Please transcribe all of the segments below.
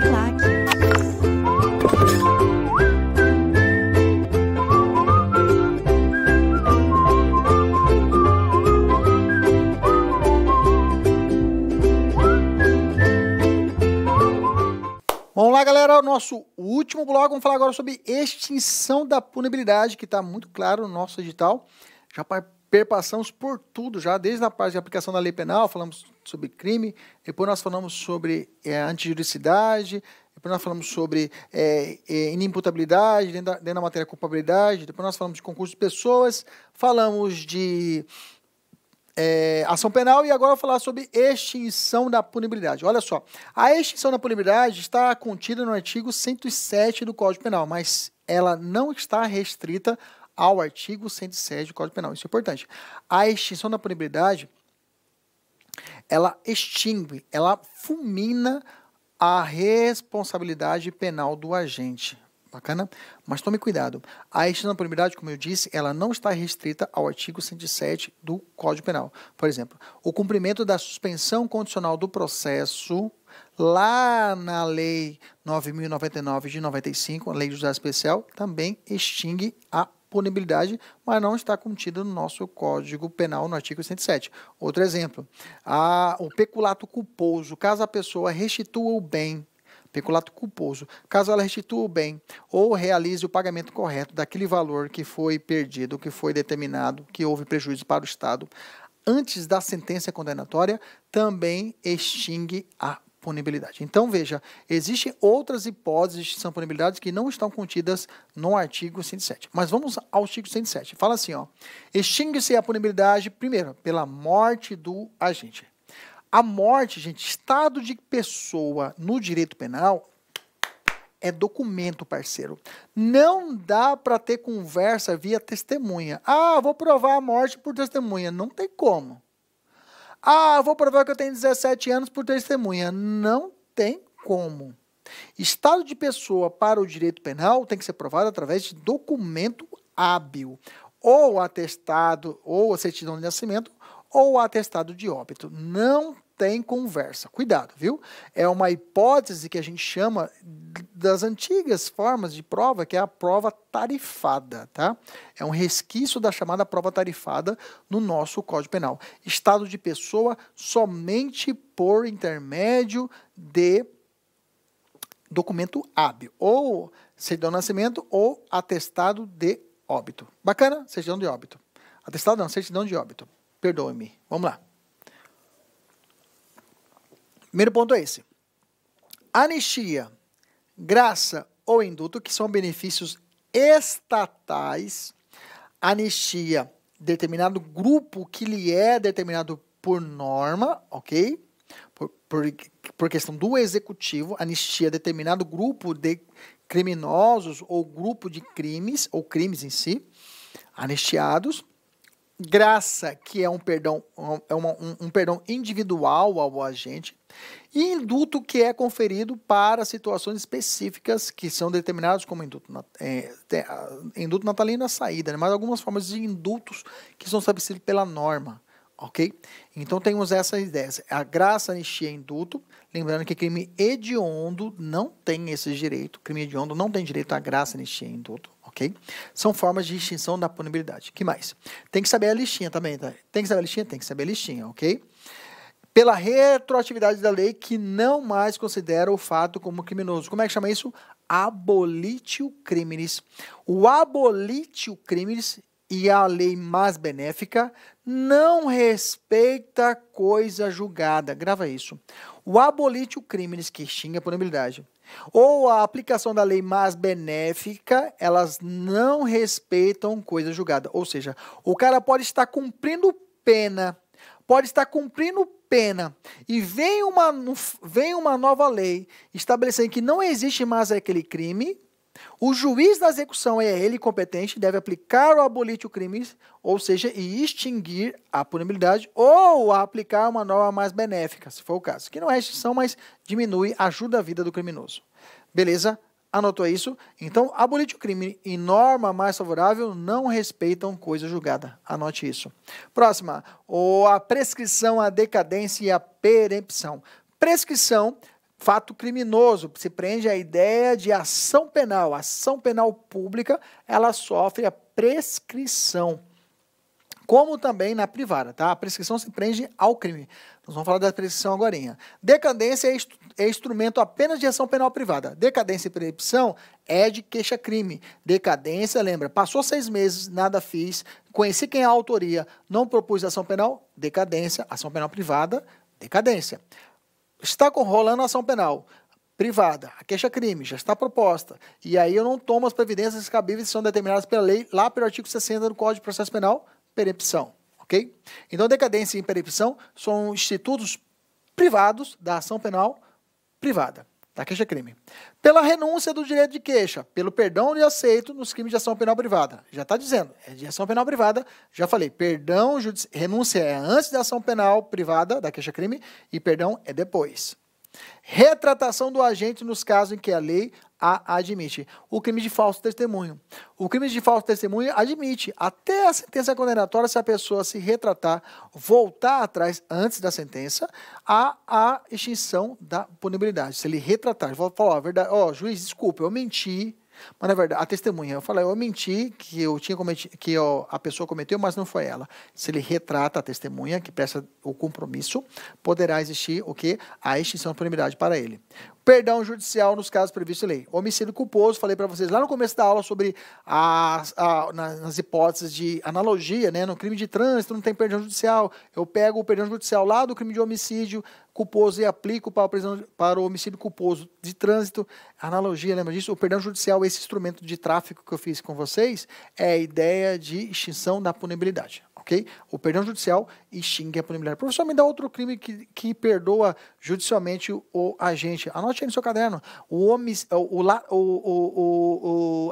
Claque. Vamos lá, galera, o nosso último bloco, vamos falar agora sobre extinção da punibilidade, que está muito claro no nosso edital. Já perpassamos por tudo, já desde a parte de aplicação da lei penal, falamos sobre crime, depois nós falamos sobre antijuridicidade, depois nós falamos sobre inimputabilidade, dentro da matéria culpabilidade, depois nós falamos de concurso de pessoas, falamos de ação penal e agora eu vou falar sobre extinção da punibilidade. Olha só, a extinção da punibilidade está contida no artigo 107 do Código Penal, mas ela não está restrita ao artigo 107 do Código Penal. Isso é importante. A extinção da punibilidade, ela extingue, ela fulmina a responsabilidade penal do agente. Bacana? Mas tome cuidado. A extinção da punibilidade, como eu disse, ela não está restrita ao artigo 107 do Código Penal. Por exemplo, o cumprimento da suspensão condicional do processo, lá na Lei 9.099 de 95, a Lei de Juizado Especial, também extingue a punibilidade, mas não está contida no nosso Código Penal, no artigo 107. Outro exemplo, o peculato culposo, caso a pessoa restitua o bem, peculato culposo, caso ela restitua o bem ou realize o pagamento correto daquele valor que foi perdido, que foi determinado, que houve prejuízo para o Estado, antes da sentença condenatória, também extingue a punibilidade. Então, veja, existem outras hipóteses de extinção de punibilidade que não estão contidas no artigo 107. Mas vamos ao artigo 107. Fala assim, ó, extingue-se a punibilidade, primeiro, pela morte do agente. A morte, gente, estado de pessoa no direito penal é documento, parceiro. Não dá para ter conversa via testemunha. Ah, vou provar a morte por testemunha. Não tem como. Ah, vou provar que eu tenho 17 anos por testemunha. Não tem como. Estado de pessoa para o direito penal tem que ser provado através de documento hábil. Ou atestado, ou a certidão de nascimento, ou atestado de óbito. Não tem conversa. Cuidado, viu? É uma hipótese que a gente chama das antigas formas de prova, que é a prova tarifada, tá? É um resquício da chamada prova tarifada no nosso Código Penal. Estado de pessoa somente por intermédio de documento hábil, ou certidão de nascimento, ou atestado de óbito. Bacana? Certidão de óbito. Atestado não, certidão de óbito. Perdoe-me. Vamos lá. Primeiro ponto é esse. Anistia, graça ou indulto, que são benefícios estatais. Anistia, determinado grupo que lhe é determinado por norma, ok? Por questão do executivo, anistia, determinado grupo de criminosos ou grupo de crimes, ou crimes em si, anistiados. Graça, que é um perdão individual ao agente, e indulto, que é conferido para situações específicas que são determinadas como indulto natalino à saída, né? Mas algumas formas de indultos que são estabelecidos pela norma, ok? Então temos essas ideias, a graça, anistia e indulto, lembrando que crime hediondo não tem esse direito, crime hediondo não tem direito à graça, anistia e indulto. Okay? São formas de extinção da punibilidade. O que mais? Tem que saber a listinha também, tá? Tem que saber a listinha? Tem que saber a listinha, ok? Pela retroatividade da lei que não mais considera o fato como criminoso. Como é que chama isso? Abolitio criminis. O abolitio criminis e a lei mais benéfica não respeita coisa julgada. Grava isso. O abolitio criminis, que extingue a punibilidade, ou a aplicação da lei mais benéfica, elas não respeitam coisa julgada. Ou seja, o cara pode estar cumprindo pena, e vem uma nova lei estabelecendo que não existe mais aquele crime, o juiz da execução é ele competente, deve aplicar o abolitio criminis, ou seja, e extinguir a punibilidade, ou aplicar uma norma mais benéfica, se for o caso. Que não é extinção, mas diminui, ajuda a vida do criminoso. Beleza? Anotou isso? Então, abolitio crime e norma mais favorável não respeitam coisa julgada. Anote isso. Próxima, a prescrição, a decadência e a perempção. Prescrição, fato criminoso, se prende a ideia de ação penal. A ação penal pública, ela sofre a prescrição. Como também na privada, tá? A prescrição se prende ao crime. Nós vamos falar da prescrição agorinha. Decadência é instrumento apenas de ação penal privada. Decadência e proibição é de queixa-crime. Decadência, lembra, passou 6 meses, nada fiz, conheci quem é a autoria, não propus ação penal, decadência. Ação penal privada, decadência. Está rolando ação penal privada, a queixa-crime já está proposta, e aí eu não tomo as providências cabíveis que são determinadas pela lei, lá pelo artigo 60 do Código de Processo Penal, perempção, ok? Então, decadência e perempção são institutos privados da ação penal privada, da queixa-crime. Pela renúncia do direito de queixa, pelo perdão de aceito nos crimes de ação penal privada. Já está dizendo, é de ação penal privada, já falei, perdão, renúncia é antes da ação penal privada, da queixa-crime, e perdão é depois. Retratação do agente nos casos em que a lei a admite. O crime de falso testemunho. O crime de falso testemunho admite até a sentença condenatória, se a pessoa se retratar, voltar atrás antes da sentença, a extinção da punibilidade. Se ele retratar, vou falar a verdade, juiz, desculpa, eu menti, mas na verdade, a testemunha, eu falei, eu menti que eu tinha cometido, que a pessoa cometeu, mas não foi ela. Se ele retrata a testemunha, que presta o compromisso, poderá existir o quê? A extinção da punibilidade para ele. Perdão judicial nos casos previstos em lei. Homicídio culposo, falei para vocês lá no começo da aula sobre nas hipóteses de analogia, né? No crime de trânsito não tem perdão judicial. Eu pego o perdão judicial lá do crime de homicídio culposo e aplico para o homicídio culposo de trânsito. Analogia, lembra disso? O perdão judicial, esse instrumento de tráfico que eu fiz com vocês, é a ideia de extinção da punibilidade. Okay? O perdão judicial extingue a punibilidade. Professor, me dá outro crime que perdoa judicialmente o agente. Anote aí no seu caderno.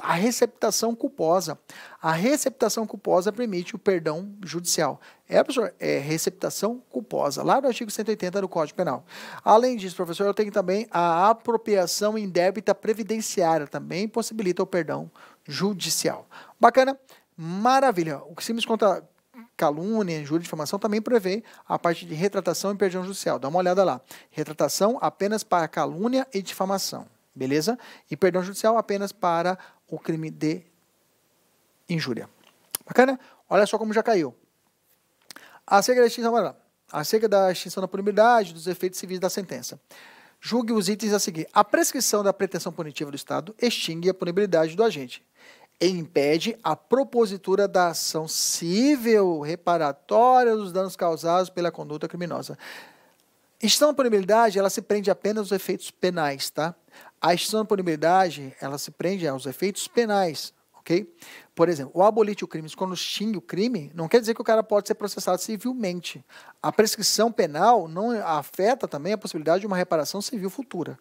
A receptação culposa. A receptação culposa permite o perdão judicial. Professor, é receptação culposa, lá no artigo 180 do Código Penal. Além disso, professor, eu tenho também a apropriação indébita previdenciária, também possibilita o perdão judicial. Bacana? Maravilha. O crimes contra calúnia, injúria e difamação também prevê a parte de retratação e perdão judicial. Dá uma olhada lá. Retratação apenas para calúnia e difamação. Beleza? E perdão judicial apenas para o crime de injúria. Bacana? Olha só como já caiu. Acerca da extinção da punibilidade, dos efeitos civis da sentença. Julgue os itens a seguir. A prescrição da pretensão punitiva do Estado extingue a punibilidade do agente e impede a propositura da ação cível reparatória dos danos causados pela conduta criminosa. Extinção da punibilidade, ela se prende apenas aos efeitos penais, tá? A extinção da punibilidade, ela se prende aos efeitos penais, ok? Por exemplo, o abolite o crime, quando extingue o crime, não quer dizer que o cara pode ser processado civilmente. A prescrição penal não afeta também a possibilidade de uma reparação civil futura.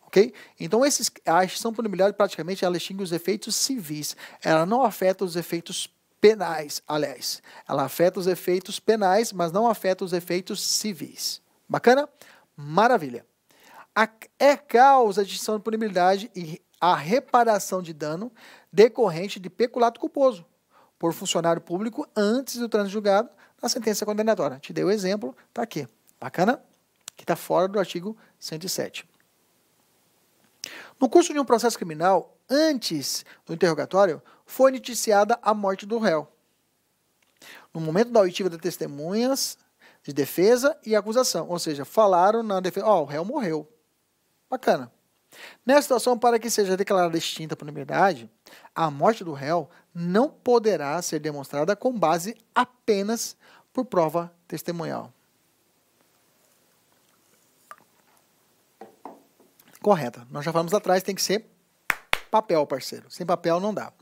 Okay? Então, a extinção da punibilidade, praticamente, ela extingue os efeitos civis. Ela não afeta os efeitos penais, aliás. Ela afeta os efeitos penais, mas não afeta os efeitos civis. Bacana? Maravilha. É causa de extinção da punibilidade e a reparação de dano decorrente de peculato culposo por funcionário público antes do trânsito julgado na sentença condenatória. Te dei o exemplo, está aqui. Bacana? Que está fora do artigo 107. No curso de um processo criminal, antes do interrogatório, foi noticiada a morte do réu. No momento da oitiva de testemunhas de defesa e acusação, ou seja, falaram na defesa, o réu morreu. Bacana. Nessa situação, para que seja declarada extinta a punibilidade, a morte do réu não poderá ser demonstrada com base apenas por prova testemunhal. Correta. Nós já falamos atrás, tem que ser papel, parceiro. Sem papel não dá.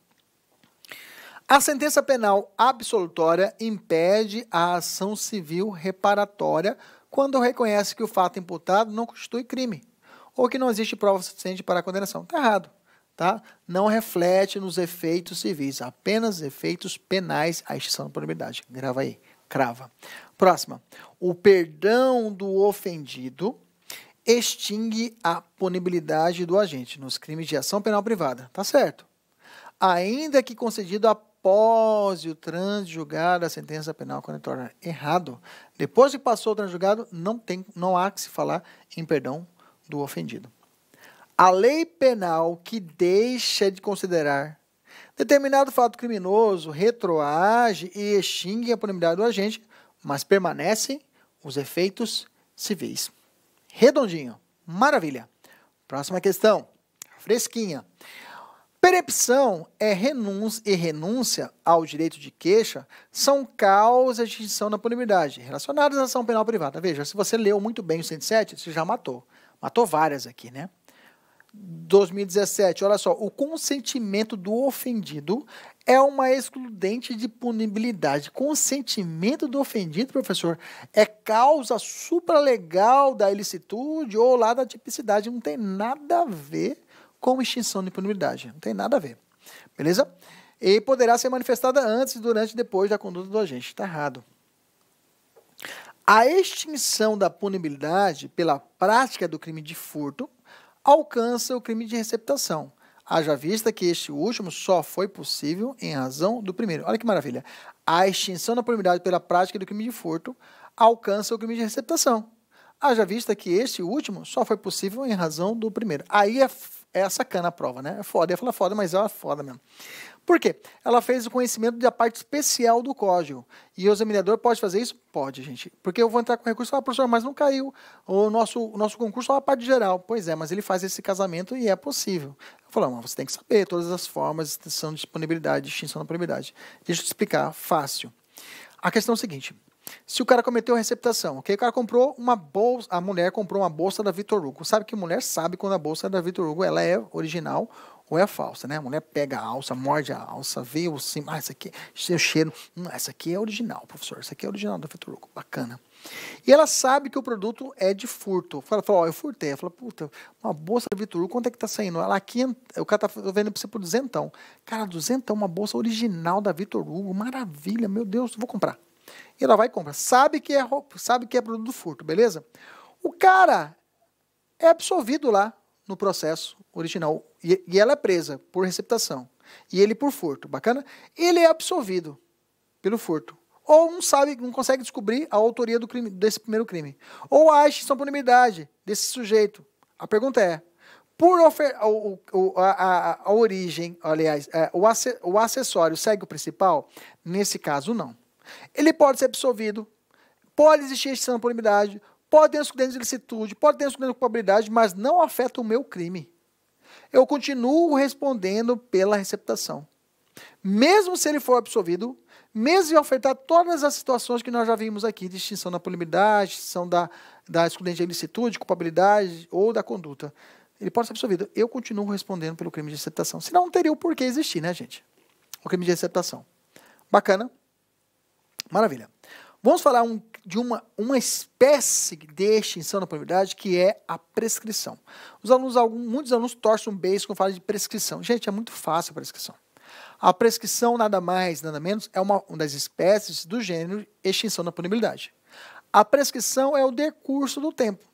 A sentença penal absolutória impede a ação civil reparatória quando reconhece que o fato imputado não constitui crime ou que não existe prova suficiente para a condenação. Está errado. Tá? Não reflete nos efeitos civis, apenas efeitos penais a extinção da punibilidade. Grava aí. Crava. Próxima. O perdão do ofendido extingue a punibilidade do agente nos crimes de ação penal privada. Tá certo. Ainda que concedido após o trânsito julgado a sentença penal condenatória. Errado. Depois que passou o trânsito julgado, não há que se falar em perdão do ofendido. A lei penal que deixa de considerar determinado fato criminoso retroage e extingue a punibilidade do agente, mas permanecem os efeitos civis. Redondinho. Maravilha. Próxima questão. Fresquinha. Perempção e renúncia ao direito de queixa são causas de extinção da punibilidade relacionadas à ação penal privada. Veja, se você leu muito bem o 107, você já matou. Matou várias aqui, né? 2017, olha só, o consentimento do ofendido é uma excludente de punibilidade. Consentimento do ofendido, professor, é causa supralegal da ilicitude ou lá da tipicidade. Não tem nada a ver com extinção de punibilidade. Não tem nada a ver. Beleza? E poderá ser manifestada antes, durante e depois da conduta do agente. Está errado. A extinção da punibilidade pela prática do crime de furto alcança o crime de receptação, haja vista que este último só foi possível em razão do primeiro. Olha que maravilha. A extinção da punibilidade pela prática do crime de furto alcança o crime de receptação, haja vista que este último só foi possível em razão do primeiro. Aí é sacana a prova, né? É foda. Eu ia falar foda, mas é foda mesmo. Por quê? Ela fez o conhecimento da parte especial do código. E o examinador pode fazer isso? Pode, gente. Porque eu vou entrar com recurso e falar, professor, mas não caiu. O nosso concurso é a parte geral. Pois é, mas ele faz esse casamento e é possível. Eu falo, mas você tem que saber todas as formas de extinção de disponibilidade, de extinção da punibilidade. Deixa eu te explicar, fácil. A questão é a seguinte. Se o cara cometeu receptação, ok? O cara comprou uma bolsa, a mulher comprou uma bolsa da Vitor Hugo. Sabe que a mulher sabe quando a bolsa da Vitor Hugo ela é original ou é falsa, né? A mulher pega a alça, morde a alça, vê o sim, essa aqui, seu cheiro, essa aqui é original, professor, essa aqui é original da Vitor Hugo, bacana. E ela sabe que o produto é de furto. Ela fala, ó, eu furtei. Ela fala, puta, uma bolsa da Vitor Hugo, quanto é que tá saindo? Ela aqui, o cara tá vendendo pra você por duzentão. Cara, duzentão, uma bolsa original da Vitor Hugo, maravilha, meu Deus, vou comprar. E ela vai e compra. Sabe que é produto do furto, beleza? O cara é absolvido lá no processo original. E ela é presa por receptação. E ele por furto, bacana? Ele é absolvido pelo furto. Ou não consegue descobrir a autoria do crime, desse primeiro crime. Ou a extinção de punibilidade desse sujeito. A pergunta é, por a origem, aliás, o acessório segue o principal? Nesse caso, não. Ele pode ser absolvido, pode existir extinção da punibilidade, pode ter excludente de ilicitude, pode ter excludente de culpabilidade, mas não afeta o meu crime. Eu continuo respondendo pela receptação. Mesmo se ele for absolvido, mesmo se ofertar todas as situações que nós já vimos aqui, de extinção da punibilidade, extinção da excludente de ilicitude, culpabilidade ou da conduta, ele pode ser absolvido. Eu continuo respondendo pelo crime de receptação. Senão não teria o porquê existir, né, gente? O crime de receptação. Bacana? Maravilha. Vamos falar de uma espécie de extinção da punibilidade que é a prescrição. Muitos alunos torcem um beijo quando falam de prescrição. Gente, é muito fácil a prescrição. A prescrição, nada mais, nada menos, é uma das espécies do gênero extinção da punibilidade. A prescrição é o decurso do tempo.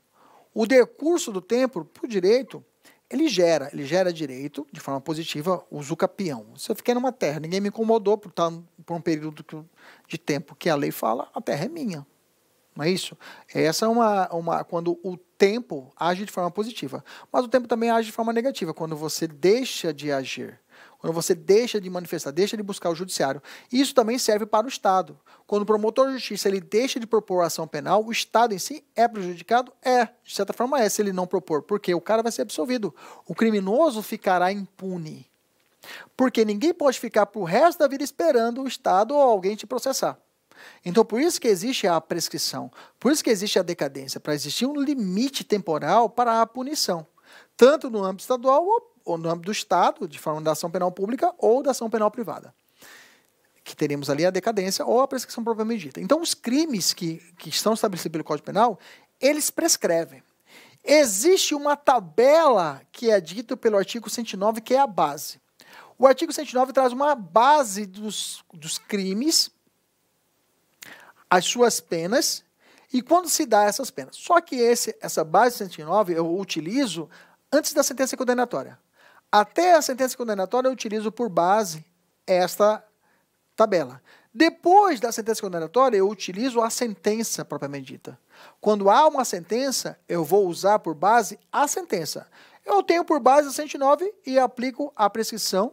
O decurso do tempo, por direito, ele gera direito, de forma positiva, usucapião. Se eu fiquei numa terra, ninguém me incomodou por um período de tempo que a lei fala, a terra é minha. Não é isso? Essa é quando o tempo age de forma positiva. Mas o tempo também age de forma negativa, quando você deixa de agir. Quando você deixa de manifestar, deixa de buscar o judiciário. Isso também serve para o Estado. Quando o promotor de justiça ele deixa de propor ação penal, o Estado em si é prejudicado? É. De certa forma é, se ele não propor. Porque o cara vai ser absolvido. O criminoso ficará impune. Porque ninguém pode ficar pro resto da vida esperando o Estado ou alguém te processar. Então, por isso que existe a prescrição. Por isso que existe a decadência. Para existir um limite temporal para a punição. Tanto no âmbito estadual ou no âmbito do Estado, de forma da ação penal pública ou da ação penal privada. Que teremos ali a decadência ou a prescrição propriamente dita. Então, os crimes que estão estabelecidos pelo Código Penal, eles prescrevem. Existe uma tabela que é dita pelo artigo 109, que é a base. O artigo 109 traz uma base dos crimes, as suas penas, e quando se dá essas penas. Só que essa base 109 eu utilizo antes da sentença condenatória. Até a sentença condenatória eu utilizo por base esta tabela. Depois da sentença condenatória eu utilizo a sentença propriamente dita. Quando há uma sentença, eu vou usar por base a sentença. Eu tenho por base a 109 e aplico a prescrição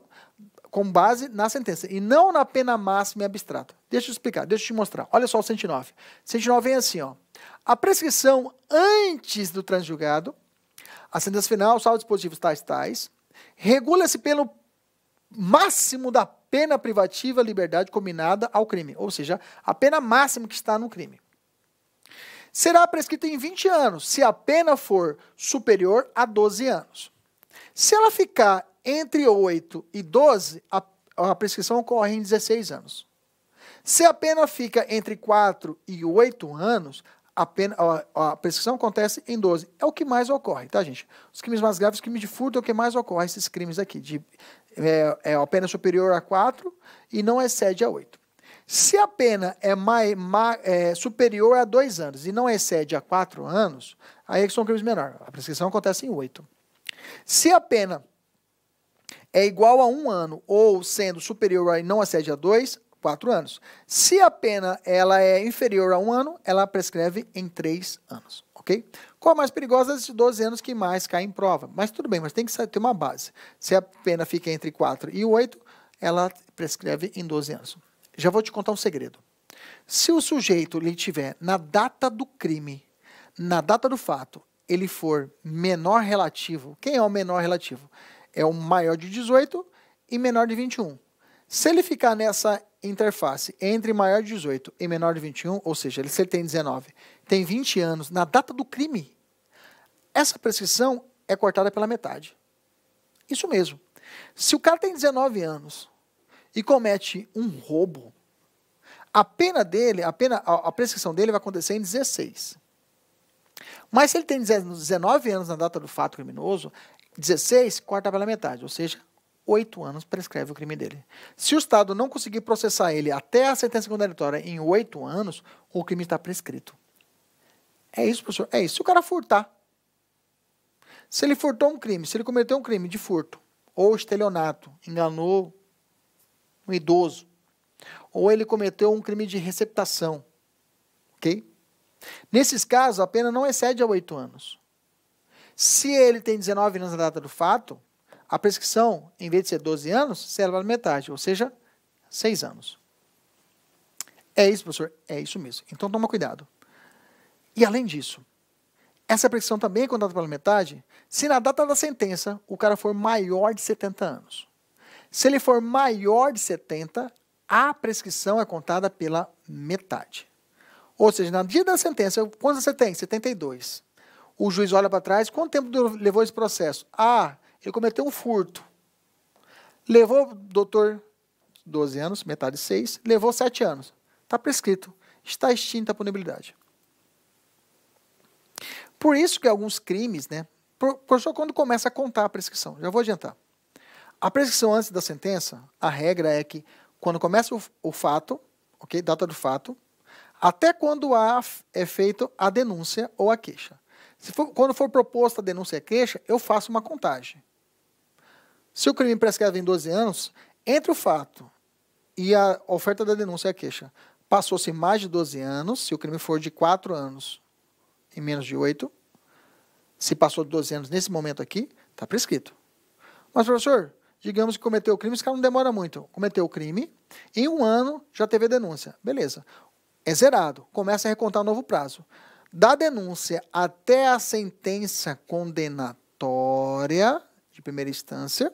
com base na sentença, e não na pena máxima e abstrata. Deixa eu explicar, deixa eu te mostrar. Olha só o 109. 109 vem assim, ó. A prescrição antes do trânsito julgado, a sentença final, salvo dispositivos tais, regula-se pelo máximo da pena privativa de liberdade combinada ao crime, ou seja, a pena máxima que está no crime. Será prescrita em 20 anos, se a pena for superior a 12 anos. Se ela ficar entre 8 e 12, a prescrição ocorre em 16 anos. Se a pena fica entre 4 e 8 anos, a prescrição acontece em 12. É o que mais ocorre, tá, gente? Os crimes mais graves, os crimes de furto é o que mais ocorre, esses crimes aqui. A pena superior a 4 e não excede a 8. Se a pena é superior a 2 anos e não excede a 4 anos, aí são crimes menores. A prescrição acontece em 8. Se a pena é igual a 1 ano ou sendo superior e não excede a 2, 4 anos. Se a pena ela é inferior a 1 ano, ela prescreve em 3 anos, ok? Qual a mais perigosa? Esses 12 anos que mais cai em prova. Mas tudo bem, mas tem que ter uma base. Se a pena fica entre 4 e 8, ela prescreve em 12 anos. Já vou te contar um segredo. Se o sujeito ele tiver na data do crime, na data do fato, ele for menor relativo, quem é o menor relativo? É o maior de 18 e menor de 21. Se ele ficar nessa interface entre maior de 18 e menor de 21, ou seja, se ele tem 19, tem 20 anos na data do crime, essa prescrição é cortada pela metade. Isso mesmo. Se o cara tem 19 anos e comete um roubo, a pena dele, a prescrição dele vai acontecer em 16. Mas se ele tem 19 anos na data do fato criminoso, 16 corta pela metade, ou seja, 8 anos prescreve o crime dele. Se o Estado não conseguir processar ele até a sentença condenatória em 8 anos, o crime está prescrito. É isso, professor? É isso. Se o cara furtar, se ele furtou um crime, se ele cometeu um crime de furto, ou estelionato, enganou um idoso, ou ele cometeu um crime de receptação, ok? Nesses casos, a pena não excede a 8 anos. Se ele tem 19 anos na data do fato, a prescrição, em vez de ser 12 anos, se eleva a metade, ou seja, 6 anos. É isso, professor? É isso mesmo. Então, toma cuidado. E, além disso, essa prescrição também é contada pela metade se na data da sentença o cara for maior de 70 anos. Se ele for maior de 70, a prescrição é contada pela metade. Ou seja, no dia da sentença, quanto você tem? 72. O juiz olha para trás, quanto tempo levou esse processo? Ah, ele cometeu um furto. Levou, doutor, 12 anos, metade 6, levou 7 anos. Está prescrito. Está extinta a punibilidade. Por isso que alguns crimes, né? Professor, quando começa a contar a prescrição, já vou adiantar. A prescrição antes da sentença, a regra é que quando começa o fato, ok, data do fato, até quando é feita a denúncia ou a queixa. Quando for proposta a denúncia e a queixa, eu faço uma contagem. Se o crime prescreve em 12 anos, entre o fato e a oferta da denúncia e a queixa, passou-se mais de 12 anos, se o crime for de 4 anos e menos de 8, se passou de 12 anos nesse momento aqui, está prescrito. Mas, professor, digamos que cometeu o crime, esse cara não demora muito. Cometeu o crime, em 1 ano já teve a denúncia. Beleza. É zerado. Começa a recontar um novo prazo. Da denúncia até a sentença condenatória de primeira instância,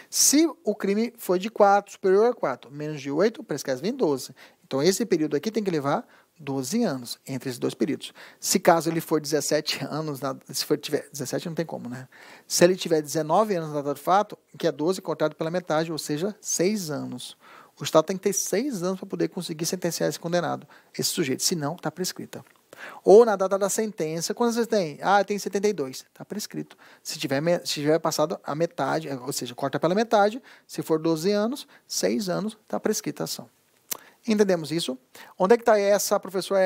se o crime foi de 4, superior a 4, menos de 8, prescreve em 12. Então, esse período aqui tem que levar 12 anos entre esses dois períodos. Se caso ele for 17 anos, se for tiver 17 não tem como, né? Se ele tiver 19 anos na data do fato, que é 12 cortado pela metade, ou seja, 6 anos. O Estado tem que ter 6 anos para poder conseguir sentenciar esse condenado, esse sujeito, senão está prescrita. Ou na data da sentença, quando você tem? Ah, tem 72, está prescrito. Se tiver passado a metade, ou seja, corta pela metade, se for 12 anos, 6 anos, está prescrita a ação. Entendemos isso? Onde é que está essa, professor,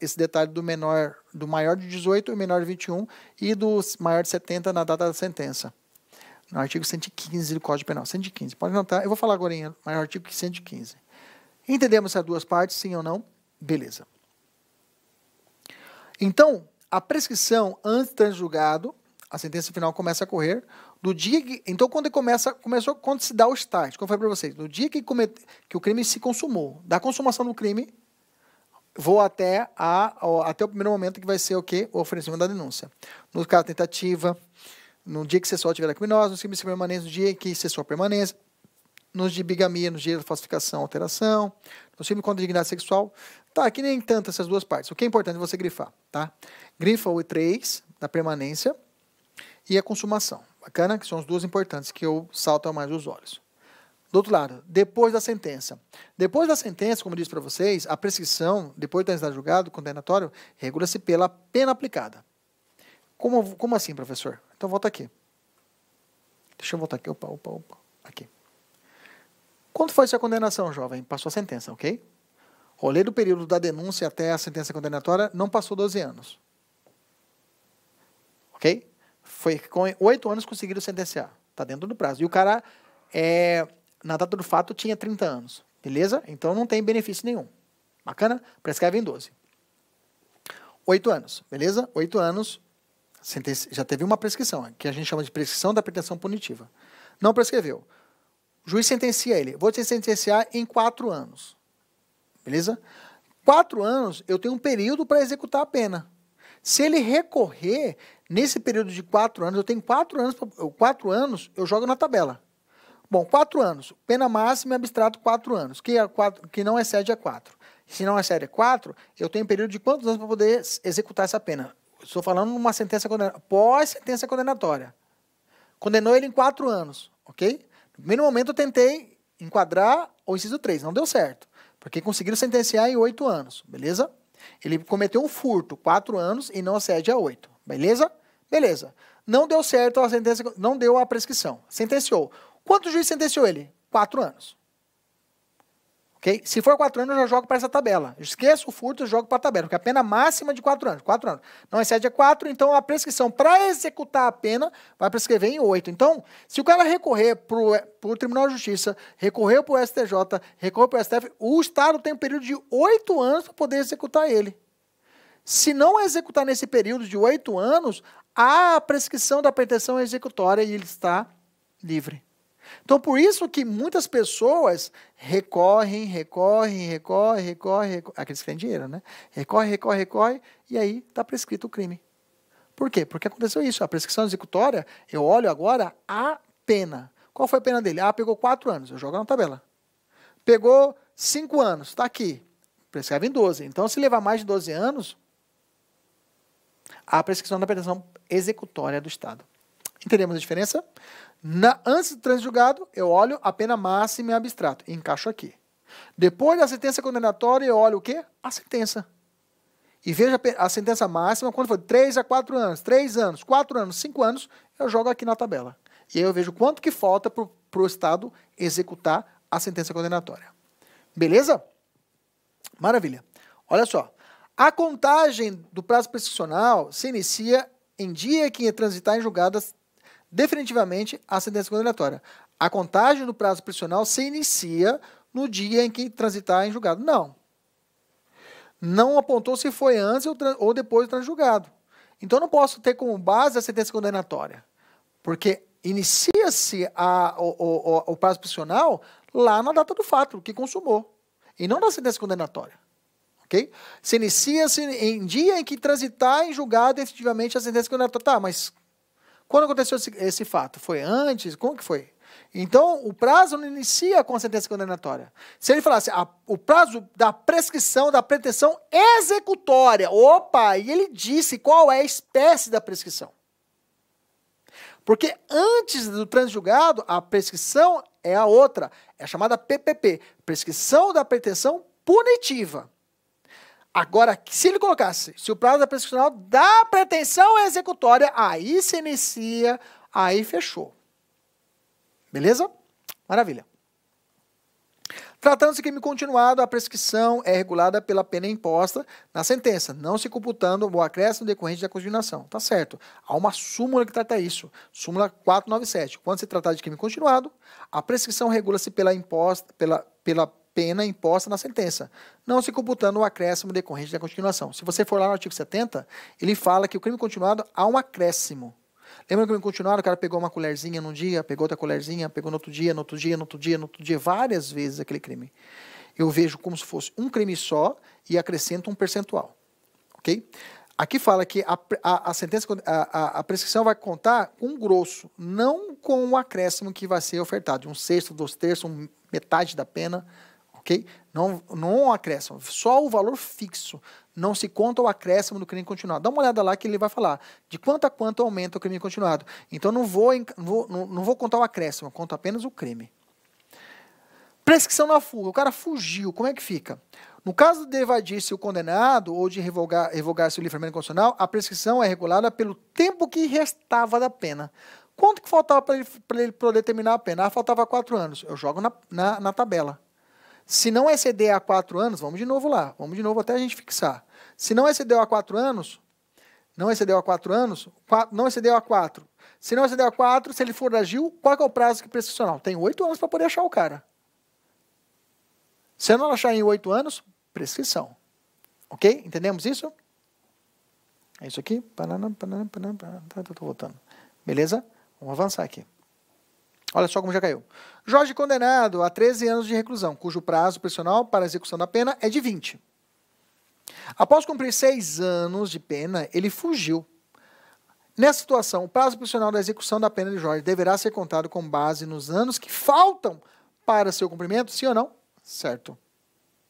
esse detalhe do maior de 18 e menor de 21 e do maior de 70 na data da sentença? No artigo 115 do Código Penal. 115, pode anotar. Eu vou falar agora, maior artigo que 115. Entendemos essas duas partes, sim ou não? Beleza. Então, a prescrição antes do trânsito julgado, a sentença final começa a correr do dia que... Então, quando se dá o start, como eu falei para vocês, no dia que o crime se consumou, da consumação do crime, vou até o primeiro momento que vai ser o quê? O oferecimento da denúncia. No caso, tentativa, no dia que cessou a atividade criminosa, nos crimes de permanência, no dia que cessou a permanência, nos de bigamia, no dia da falsificação, alteração, no crime contra a dignidade sexual. Tá, aqui nem tanto essas duas partes. O que é importante você grifar, tá? Grifa o E3 da permanência e a consumação. Bacana? Que são as duas importantes que eu salto mais os olhos. Do outro lado, depois da sentença. Depois da sentença, como eu disse para vocês, a prescrição, depois de estar julgado, condenatório, regula-se pela pena aplicada. Como assim, professor? Então, volta aqui. Deixa eu voltar aqui. Opa. Aqui. Quando foi sua condenação, jovem? Passou a sentença, ok? Rolê do período da denúncia até a sentença condenatória não passou 12 anos. Ok? Foi com 8 anos conseguiram sentenciar. Está dentro do prazo. E o cara, na data do fato, tinha 30 anos. Beleza? Então não tem benefício nenhum. Bacana? Prescreve em 12. 8 anos. Beleza? 8 anos. Já teve uma prescrição, que a gente chama de prescrição da pretensão punitiva. Não prescreveu. O juiz sentencia ele. Vou te sentenciar em 4 anos. Beleza? 4 anos, eu tenho um período para executar a pena. Se ele recorrer, nesse período de 4 anos, eu tenho 4 anos, 4 anos eu jogo na tabela. Bom, 4 anos, pena máxima e abstrato 4 anos, que não excede a 4. Se não excede a 4, eu tenho um período de quantos anos para poder executar essa pena? Estou falando numa sentença condenatória, pós-sentença condenatória. Condenou ele em 4 anos, ok? No primeiro momento eu tentei enquadrar o inciso 3, não deu certo, porque conseguiram sentenciar em 8 anos, beleza? Ele cometeu um furto, 4 anos e não excede a 8, beleza? Beleza. Não deu certo a sentença, não deu a prescrição, sentenciou. Quanto o juiz sentenciou ele? 4 anos. Ok? Se for 4 anos, eu já jogo para essa tabela. Eu esqueço o furto, eu jogo para a tabela, porque a pena máxima é de 4 anos. 4 anos. Não excede a 4, então a prescrição para executar a pena vai prescrever em 8. Então, se o cara recorrer para o Tribunal de Justiça, recorrer para o STJ, recorrer para o STF, o Estado tem um período de 8 anos para poder executar ele. Se não executar nesse período de 8 anos, há a prescrição da pretensão executória e ele está livre. Então, por isso que muitas pessoas recorrem, aqueles que têm dinheiro, né? Recorre, e aí está prescrito o crime. Por quê? Porque aconteceu isso. A prescrição executória, eu olho agora a pena. Qual foi a pena dele? Ah, pegou 4 anos, eu jogo na tabela. Pegou 5 anos, está aqui. Prescreve em 12. Então, se levar mais de 12 anos, a prescrição da pretensão executória do Estado. Entendemos a diferença? Antes do trânsito julgado, eu olho a pena máxima e abstrato. E encaixo aqui. Depois da sentença condenatória, eu olho o quê? A sentença. E vejo a sentença máxima, quando for 3 a 4 anos, 3 anos, 4 anos, 5 anos, eu jogo aqui na tabela. E aí eu vejo quanto que falta para o Estado executar a sentença condenatória. Beleza? Maravilha. Olha só. A contagem do prazo prescricional se inicia em dia que transitar em julgadas definitivamente a sentença condenatória. A contagem do prazo prescricional se inicia no dia em que transitar em julgado. Não. Não apontou se foi antes ou depois do trânsito julgado. Então, eu não posso ter como base a sentença condenatória. Porque inicia-se o prazo prescricional lá na data do fato, que consumou. E não na sentença condenatória. Ok? Se inicia-se em dia em que transitar em julgado efetivamente a sentença condenatória. Tá, mas quando aconteceu esse fato? Foi antes? Como que foi? Então, o prazo não inicia com a sentença condenatória. Se ele falasse o prazo da prescrição da pretensão executória, opa, e ele disse qual é a espécie da prescrição. Porque antes do trânsito julgado, a prescrição é a outra, é a chamada PPP, prescrição da pretensão punitiva. Agora, se ele colocasse, se o prazo da prescricional da pretensão executória, aí se inicia, aí fechou. Beleza? Maravilha. Tratando-se de crime continuado, a prescrição é regulada pela pena imposta na sentença, não se computando o acréscimo decorrente da continuação. Tá certo. Há uma súmula que trata isso. Súmula 497. Quando se tratar de crime continuado, a prescrição regula-se pela pena imposta na sentença, não se computando o acréscimo decorrente da continuação. Se você for lá no artigo 70, ele fala que o crime continuado há um acréscimo. Lembra que o crime continuado, o cara pegou uma colherzinha num dia, pegou outra colherzinha, pegou no outro dia, no outro dia, no outro dia, no outro dia, várias vezes aquele crime. Eu vejo como se fosse um crime só e acrescento um percentual. Ok? Aqui fala que a sentença, a prescrição vai contar com grosso, não com o acréscimo que vai ser ofertado, de 1/6, 2/3, metade da pena, ok? Não o acréscimo, só o valor fixo, não se conta o acréscimo do crime continuado. Dá uma olhada lá que ele vai falar de quanto a quanto aumenta o crime continuado. Então não vou contar o acréscimo, eu conto apenas o crime. Prescrição na fuga, o cara fugiu, como é que fica? No caso de evadir-se o condenado ou de revogar-se o livramento condicional, a prescrição é regulada pelo tempo que restava da pena. Quanto que faltava para ele poder terminar a pena? Ah, faltava 4 anos. Eu jogo na tabela. Se não exceder a 4 anos, vamos de novo lá. Vamos de novo até a gente fixar. Se não excedeu a 4 anos, não excedeu a 4 anos, não excedeu a 4. Se não excedeu a 4, se ele foragiu, qual é o prazo prescricional? Tem 8 anos para poder achar o cara. Se eu não achar em 8 anos, prescrição. Ok? Entendemos isso? É isso aqui. Estou voltando. Beleza? Vamos avançar aqui. Olha só como já caiu. Jorge condenado a 13 anos de reclusão, cujo prazo prescricional para a execução da pena é de 20. Após cumprir 6 anos de pena, ele fugiu. Nessa situação, o prazo prescricional da execução da pena de Jorge deverá ser contado com base nos anos que faltam para seu cumprimento, sim ou não? Certo.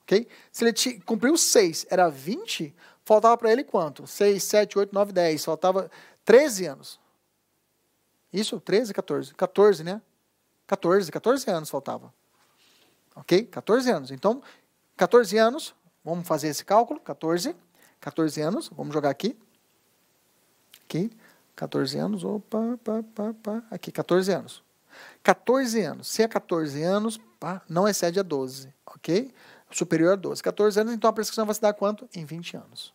Ok? Se ele cumpriu 6, era 20, faltava para ele quanto? 6, 7, 8, 9, 10. Faltava 13 anos. Isso? 13, 14. 14, né? 14 anos faltava. Ok? 14 anos. Então, 14 anos, vamos fazer esse cálculo. 14 anos, vamos jogar aqui. Aqui, 14 anos, aqui, 14 anos. 14 anos. Se é 14 anos, não excede a 12, ok? Superior a 12. 14 anos, então a prescrição vai se dar quanto? Em 20 anos.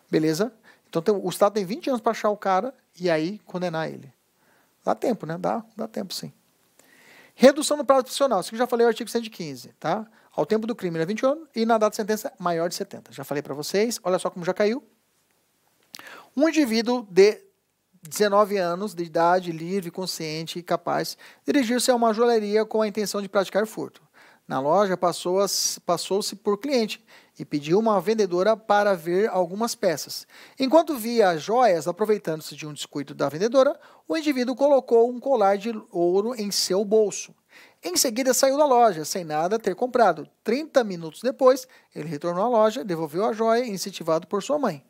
Beleza? Então o Estado tem 20 anos para achar o cara e aí condenar ele. Dá tempo, né? Dá tempo sim. Redução do prazo prescricional. Isso que eu já falei no artigo 115, tá? Ao tempo do crime é 20 anos e na data de sentença maior de 70. Já falei para vocês. Olha só como já caiu. Um indivíduo de 19 anos de idade, livre, consciente e capaz, dirigiu-se a uma joalheria com a intenção de praticar furto. Na loja, passou-se por cliente e pediu uma vendedora para ver algumas peças. Enquanto via as joias, aproveitando-se de um descuido da vendedora, o indivíduo colocou um colar de ouro em seu bolso. Em seguida, saiu da loja, sem nada ter comprado. 30 minutos depois, ele retornou à loja, devolveu a joia, incentivado por sua mãe.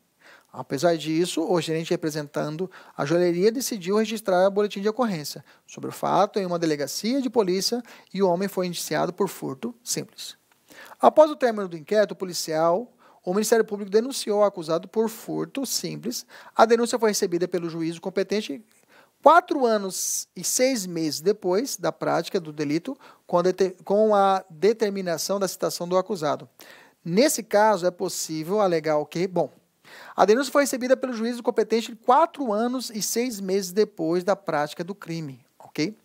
Apesar disso, o gerente representando a joalheria decidiu registrar boletim de ocorrência sobre o fato em uma delegacia de polícia e o homem foi indiciado por furto simples. Após o término do inquérito policial, o Ministério Público denunciou o acusado por furto simples. A denúncia foi recebida pelo juízo competente 4 anos e 6 meses depois da prática do delito, com a determinação da citação do acusado. Nesse caso, é possível alegar o quê? Bom, a denúncia foi recebida pelo juízo competente 4 anos e 6 meses depois da prática do crime, ok?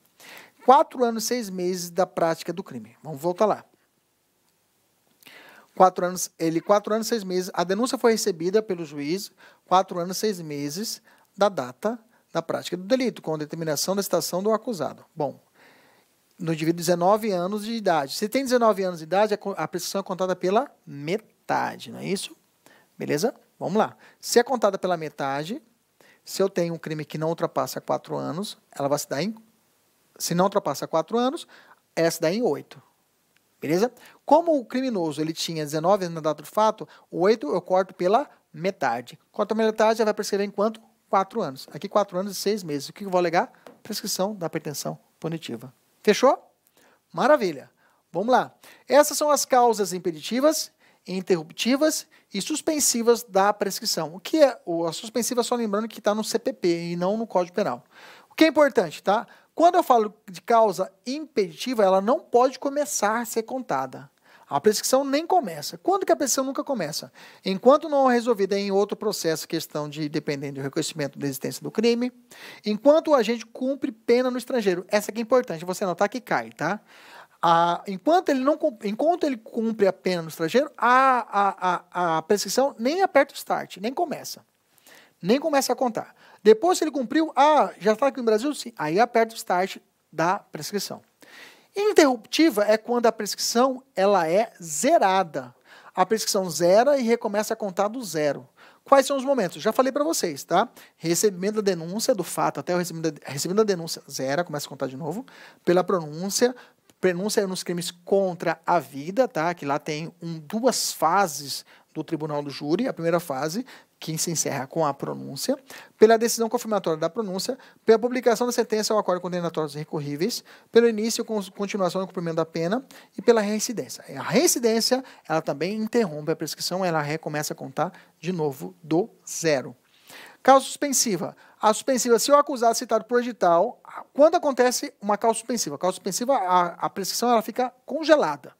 4 anos e 6 meses da prática do crime. Vamos voltar lá. 4 anos e 6 meses. A denúncia foi recebida pelo juiz 4 anos e 6 meses da data da prática do delito, com a determinação da citação do acusado. Bom, no indivíduo de 19 anos de idade. Se tem 19 anos de idade, a prescrição é contada pela metade, não é isso? Beleza? Vamos lá. Se é contada pela metade, se eu tenho um crime que não ultrapassa 4 anos, ela vai se dar em... Se não ultrapassa 4 anos, ela se dá em 8. Beleza? Como o criminoso ele tinha 19 anos na data do fato, o 8 eu corto pela metade. Corto pela metade, ela vai prescrever em quanto? 4 anos. Aqui 4 anos e 6 meses. O que eu vou alegar? Prescrição da pretensão punitiva. Fechou? Maravilha. Vamos lá. Essas são as causas impeditivas, interruptivas e suspensivas da prescrição. O que é a suspensiva, só lembrando que está no CPP e não no Código Penal. O que é importante, tá? Quando eu falo de causa impeditiva, ela não pode começar a ser contada. A prescrição nem começa. Quando que a prescrição nunca começa? Enquanto não é resolvida em outro processo, questão de dependendo do reconhecimento da existência do crime, enquanto o agente cumpre pena no estrangeiro. Essa aqui é importante, você anotar que cai, tá? Enquanto ele cumpre a pena no estrangeiro, a prescrição nem aperta o start, nem começa. Nem começa a contar. Depois, se ele cumpriu, já está aqui no Brasil? Sim. Aí aperta o start da prescrição. Interruptiva é quando a prescrição ela é zerada. A prescrição zera e recomeça a contar do zero. Quais são os momentos? Já falei para vocês, tá? Recebimento da denúncia do fato até o recebimento da denúncia zera, começa a contar de novo. Pela pronúncia nos crimes contra a vida, tá? Que lá tem duas fases do tribunal do júri. A primeira fase, que se encerra com a pronúncia, pela decisão confirmatória da pronúncia, pela publicação da sentença ou acordo condenatórios recorríveis, pelo início e continuação do cumprimento da pena e pela reincidência. A reincidência, ela também interrompe a prescrição, ela recomeça a contar de novo do zero. Causa suspensiva. A suspensiva, se o acusado citado por edital, quando acontece uma causa suspensiva? A causa suspensiva, a prescrição ela fica congelada.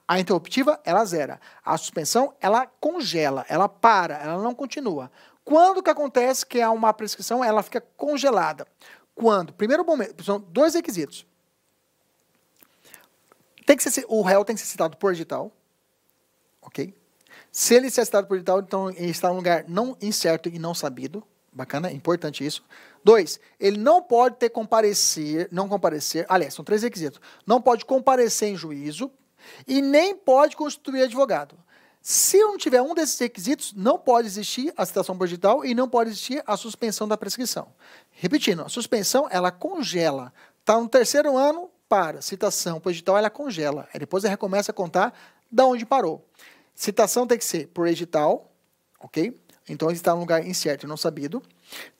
A interruptiva, ela zera. A suspensão, ela congela, ela para, ela não continua. Quando que acontece que há uma prescrição, ela fica congelada? Quando? Primeiro momento, são dois requisitos. O réu tem que ser citado por edital, ok? Se ele ser citado por edital, então ele está em um lugar não incerto e não sabido. Bacana, é importante isso. 2, ele não pode não comparecer, aliás, são 3 requisitos. Não pode comparecer em juízo, e nem pode constituir advogado. Se não tiver um desses requisitos, não pode existir a citação por edital e não pode existir a suspensão da prescrição. Repetindo, a suspensão, ela congela. Está no 3º ano, para. Citação por edital, ela congela. Aí depois ela recomeça a contar da onde parou. Citação tem que ser por edital, ok? Então ele está em um lugar incerto e não sabido.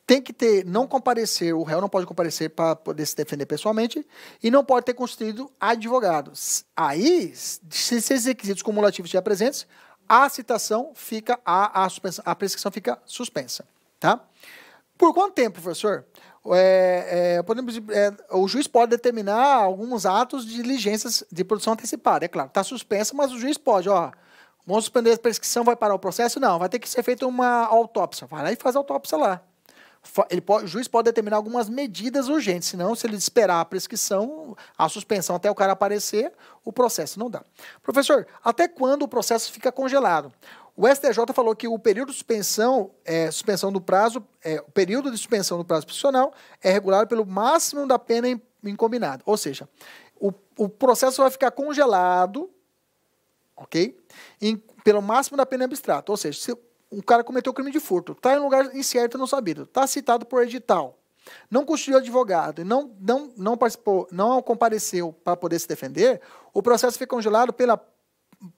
Tem que não comparecer, o réu não pode comparecer para poder se defender pessoalmente e não pode ter constituído advogado. Aí, se esses requisitos cumulativos estiverem presentes, a citação fica, a prescrição fica suspensa, tá? Por quanto tempo, professor? O juiz pode determinar alguns atos de diligências de produção antecipada, é claro, está suspensa, mas o juiz pode, vamos suspender a prescrição, vai parar o processo? Não, vai ter que ser feita uma autópsia, vai lá e faz a autópsia lá. O juiz pode determinar algumas medidas urgentes, senão, se ele esperar a prescrição, a suspensão até o cara aparecer, o processo não dá. Professor, até quando o processo fica congelado? O STJ falou que o período de suspensão do prazo, o período de suspensão do prazo prescricional é regulado pelo máximo da pena incombinada. Ou seja, o processo vai ficar congelado, ok? Pelo máximo da pena abstrata. Ou seja, se o cara cometeu crime de furto, está em um lugar incerto e não sabido, está citado por edital, não constituiu advogado, não participou, não compareceu para poder se defender, o processo fica congelado pela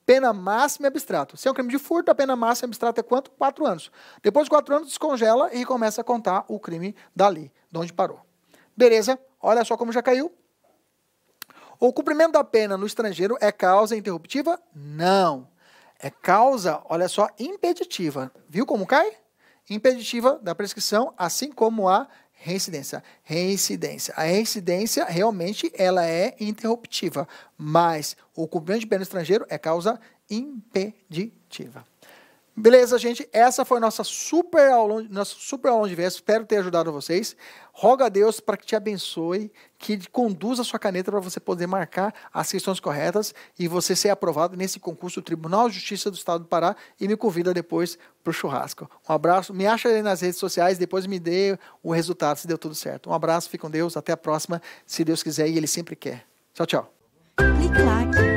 pena máxima e abstrata. Se é um crime de furto, a pena máxima e abstrata é quanto? 4 anos. Depois de 4 anos, descongela e começa a contar o crime dali, de onde parou. Beleza? Olha só como já caiu. O cumprimento da pena no estrangeiro é causa interruptiva? Não. É causa, olha só, impeditiva. Viu como cai? Impeditiva da prescrição, assim como a reincidência. A reincidência, realmente, ela é interruptiva, mas o cumprimento de pena no estrangeiro é causa impeditiva. Beleza, gente? Essa foi nossa super aula de verso. Espero ter ajudado vocês. Rogo a Deus para que te abençoe, que conduza a sua caneta para você poder marcar as questões corretas e você ser aprovado nesse concurso do Tribunal de Justiça do Estado do Pará e me convida depois para o churrasco. Um abraço. Me acha aí nas redes sociais, depois me dê o resultado se deu tudo certo. Um abraço, fique com Deus. Até a próxima, se Deus quiser e Ele sempre quer. Tchau, tchau. Clique like.